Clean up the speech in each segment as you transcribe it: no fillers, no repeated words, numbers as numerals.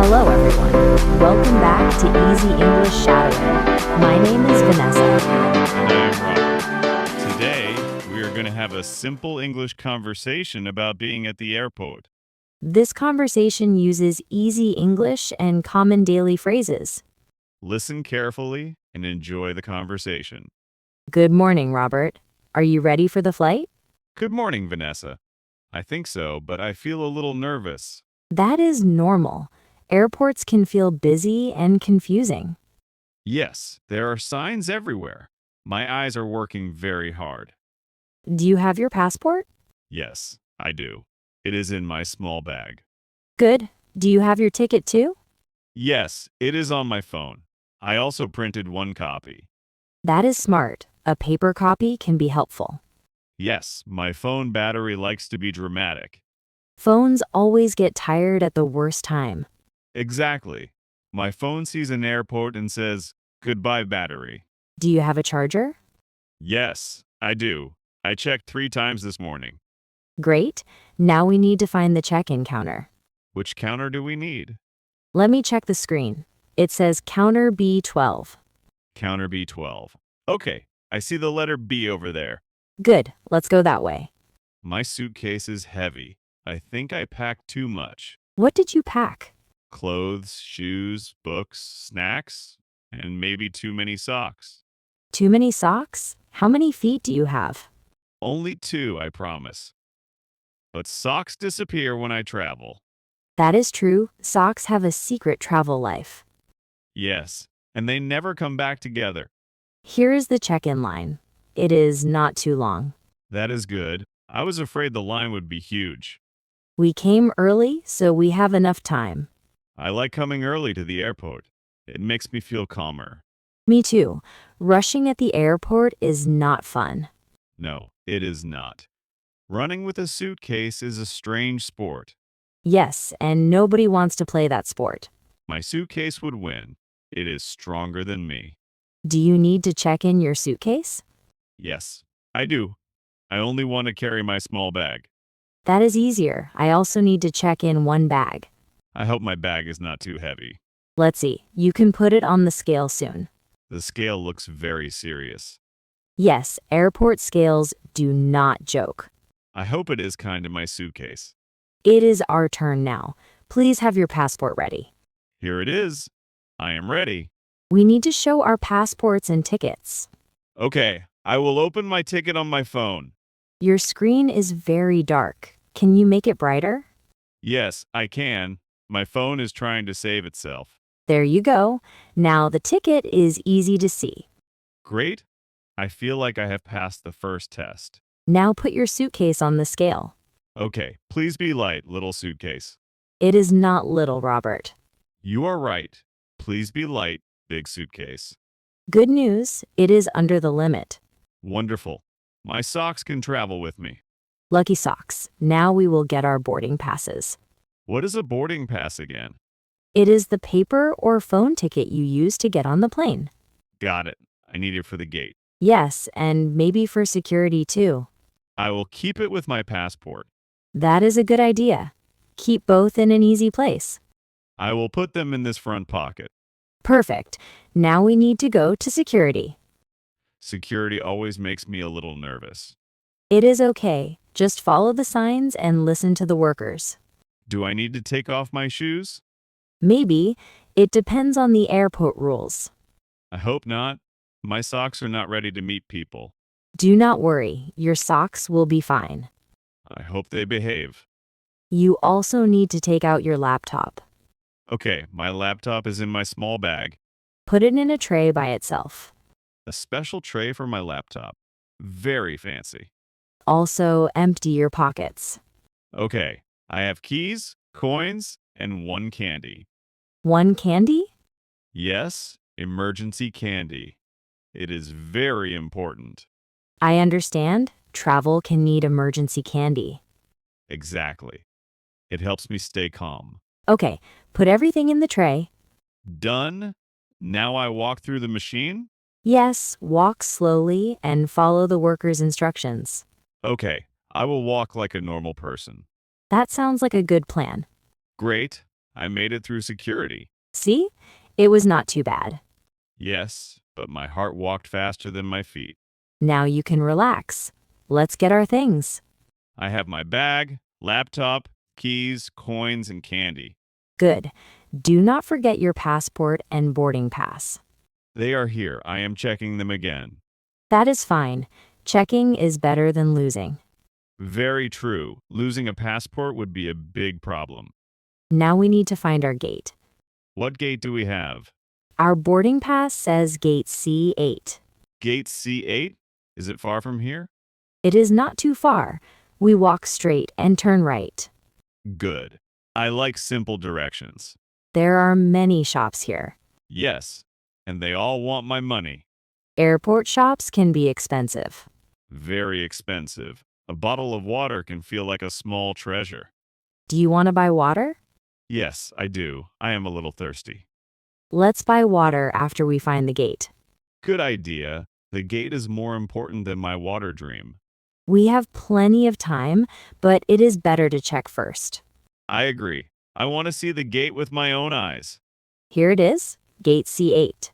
Hello, everyone. Welcome back to Easy English Shadowing. My name is Vanessa. And I am Robert. Today, we are going to have a simple English conversation about being at the airport. This conversation uses easy English and common daily phrases. Listen carefully and enjoy the conversation. Good morning, Robert. Are you ready for the flight? Good morning, Vanessa. I think so, but I feel a little nervous. That is normal. Airports can feel busy and confusing. Yes, there are signs everywhere. My eyes are working very hard. Do you have your passport? Yes, I do. It is in my small bag. Good. Do you have your ticket too? Yes, it is on my phone. I also printed one copy. That is smart. A paper copy can be helpful. Yes, my phone battery likes to be dramatic. Phones always get tired at the worst time. Exactly. My phone sees an airport and says, "Goodbye, battery." Do you have a charger? Yes, I do. I checked 3 times this morning. Great. Now we need to find the check-in counter. Which counter do we need? Let me check the screen. It says counter B12. Counter B12. Okay, I see the letter B over there. Good. Let's go that way. My suitcase is heavy. I think I packed too much. What did you pack? Clothes, shoes, books, snacks, and maybe too many socks. Too many socks? How many feet do you have? Only 2, I promise. But socks disappear when I travel. That is true. Socks have a secret travel life. Yes, and they never come back together. Here is the check-in line. It is not too long. That is good. I was afraid the line would be huge. We came early, so we have enough time. I like coming early to the airport. It makes me feel calmer. Me too. Rushing at the airport is not fun. No, it is not. Running with a suitcase is a strange sport. Yes, and nobody wants to play that sport. My suitcase would win. It is stronger than me. Do you need to check in your suitcase? Yes, I do. I only want to carry my small bag. That is easier. I also need to check in one bag. I hope my bag is not too heavy. Let's see. You can put it on the scale soon. The scale looks very serious. Yes, airport scales do not joke. I hope it is kind to my suitcase. It is our turn now. Please have your passport ready. Here it is. I am ready. We need to show our passports and tickets. Okay, I will open my ticket on my phone. Your screen is very dark. Can you make it brighter? Yes, I can. My phone is trying to save itself. There you go. Now the ticket is easy to see. Great. I feel like I have passed the first test. Now put your suitcase on the scale. Okay, please be light, little suitcase. It is not little, Robert. You are right. Please be light, big suitcase. Good news, it is under the limit. Wonderful. My socks can travel with me. Lucky socks. Now we will get our boarding passes. What is a boarding pass again? It is the paper or phone ticket you use to get on the plane. Got it. I need it for the gate. Yes, and maybe for security too. I will keep it with my passport. That is a good idea. Keep both in an easy place. I will put them in this front pocket. Perfect. Now we need to go to security. Security always makes me a little nervous. It is okay. Just follow the signs and listen to the workers. Do I need to take off my shoes? Maybe. It depends on the airport rules. I hope not. My socks are not ready to meet people. Do not worry. Your socks will be fine. I hope they behave. You also need to take out your laptop. Okay, my laptop is in my small bag. Put it in a tray by itself. A special tray for my laptop. Very fancy. Also, empty your pockets. Okay, I have keys, coins, and one candy. One candy? Yes, emergency candy. It is very important. I understand. Travel can need emergency candy. Exactly. It helps me stay calm. Okay, put everything in the tray. Done? Now I walk through the machine? Yes, walk slowly and follow the worker's instructions. Okay, I will walk like a normal person. That sounds like a good plan. Great. I made it through security. See? It was not too bad. Yes, but my heart walked faster than my feet. Now you can relax. Let's get our things. I have my bag, laptop, keys, coins, and candy. Good. Do not forget your passport and boarding pass. They are here. I am checking them again. That is fine. Checking is better than losing. Very true. Losing a passport would be a big problem. Now we need to find our gate. What gate do we have? Our boarding pass says gate C8. Gate C8? Is it far from here? It is not too far. We walk straight and turn right. Good. I like simple directions. There are many shops here. Yes, and they all want my money. Airport shops can be expensive. Very expensive. A bottle of water can feel like a small treasure. Do you want to buy water? Yes, I do. I am a little thirsty. Let's buy water after we find the gate. Good idea. The gate is more important than my water dream. We have plenty of time, but it is better to check first. I agree. I want to see the gate with my own eyes. Here it is, gate C8.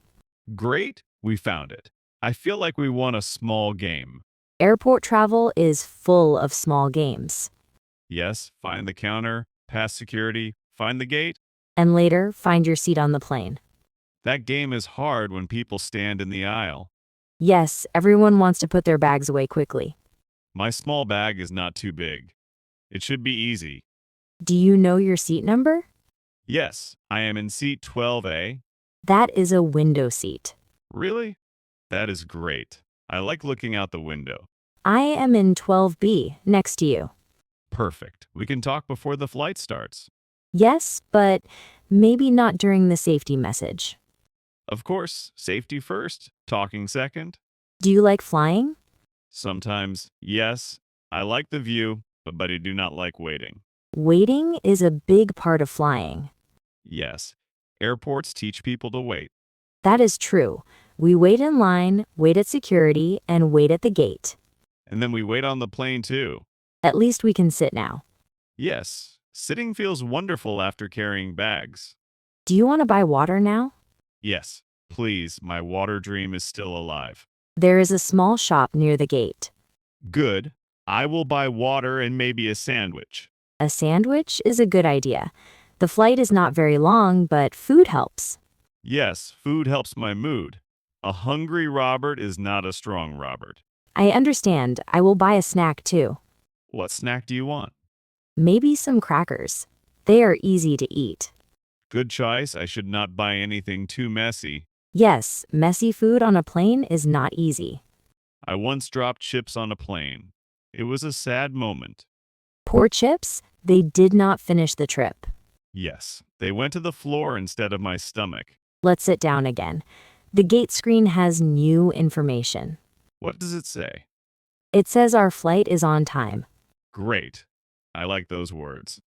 Great, we found it. I feel like we won a small game. Airport travel is full of small games. Yes, find the counter, pass security, find the gate. And later, find your seat on the plane. That game is hard when people stand in the aisle. Yes, everyone wants to put their bags away quickly. My small bag is not too big. It should be easy. Do you know your seat number? Yes, I am in seat 12A. That is a window seat. Really? That is great. I like looking out the window. I am in 12B, next to you. Perfect. We can talk before the flight starts. Yes, but maybe not during the safety message. Of course, safety first, talking second. Do you like flying? Sometimes, yes. I like the view, but I do not like waiting. Waiting is a big part of flying. Yes, airports teach people to wait. That is true. We wait in line, wait at security, and wait at the gate. And then we wait on the plane too. At least we can sit now. Yes, sitting feels wonderful after carrying bags. Do you want to buy water now? Yes, please, my water dream is still alive. There is a small shop near the gate. Good. I will buy water and maybe a sandwich. A sandwich is a good idea. The flight is not very long, but food helps. Yes, food helps my mood. A hungry Robert is not a strong Robert. I understand. I will buy a snack too. What snack do you want? Maybe some crackers. They are easy to eat. Good choice. I should not buy anything too messy. Yes, messy food on a plane is not easy. I once dropped chips on a plane. It was a sad moment. Poor chips, they did not finish the trip. Yes, they went to the floor instead of my stomach. Let's sit down again. The gate screen has new information. What does it say? It says our flight is on time. Great. I like those words.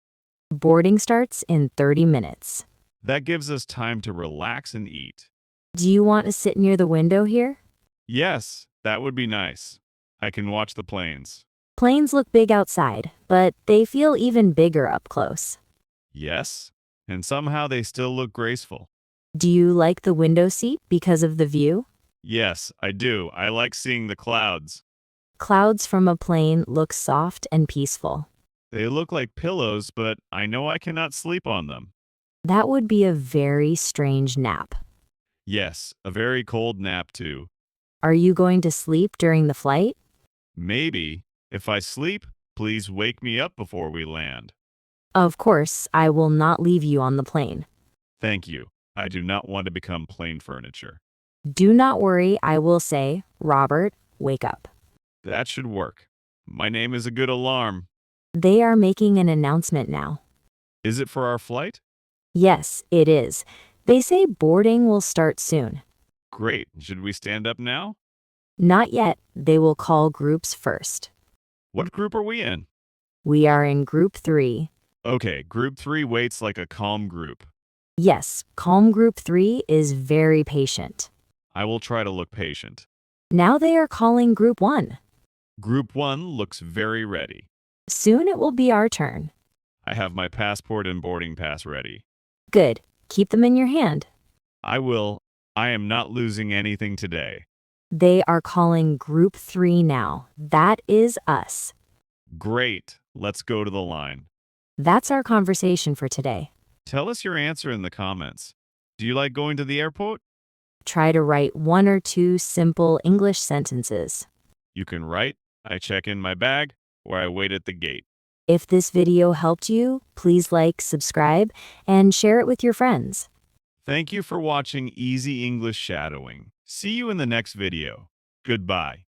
Boarding starts in 30 minutes. That gives us time to relax and eat. Do you want to sit near the window here? Yes, that would be nice. I can watch the planes. Planes look big outside, but they feel even bigger up close. Yes, and somehow they still look graceful. Do you like the window seat because of the view? Yes, I do. I like seeing the clouds. Clouds from a plane look soft and peaceful. They look like pillows, but I know I cannot sleep on them. That would be a very strange nap. Yes, a very cold nap too. Are you going to sleep during the flight? Maybe. If I sleep, please wake me up before we land. Of course, I will not leave you on the plane. Thank you. I do not want to become plane furniture. Do not worry, I will say, Robert, wake up. That should work. My name is a good alarm. They are making an announcement now. Is it for our flight? Yes, it is. They say boarding will start soon. Great. Should we stand up now? Not yet. They will call groups first. What group are we in? We are in group 3. Okay, group 3 waits like a calm group. Yes, calm group 3 is very patient. I will try to look patient. Now they are calling group 1. Group 1 looks very ready. Soon it will be our turn. I have my passport and boarding pass ready. Good. Keep them in your hand. I will. I am not losing anything today. They are calling Group 3 now. That is us. Great. Let's go to the line. That's our conversation for today. Tell us your answer in the comments. Do you like going to the airport? Try to write 1 or 2 simple English sentences. You can write, I check in my bag, or I wait at the gate. If this video helped you, please like, subscribe, and share it with your friends. Thank you for watching Easy English Shadowing. See you in the next video. Goodbye.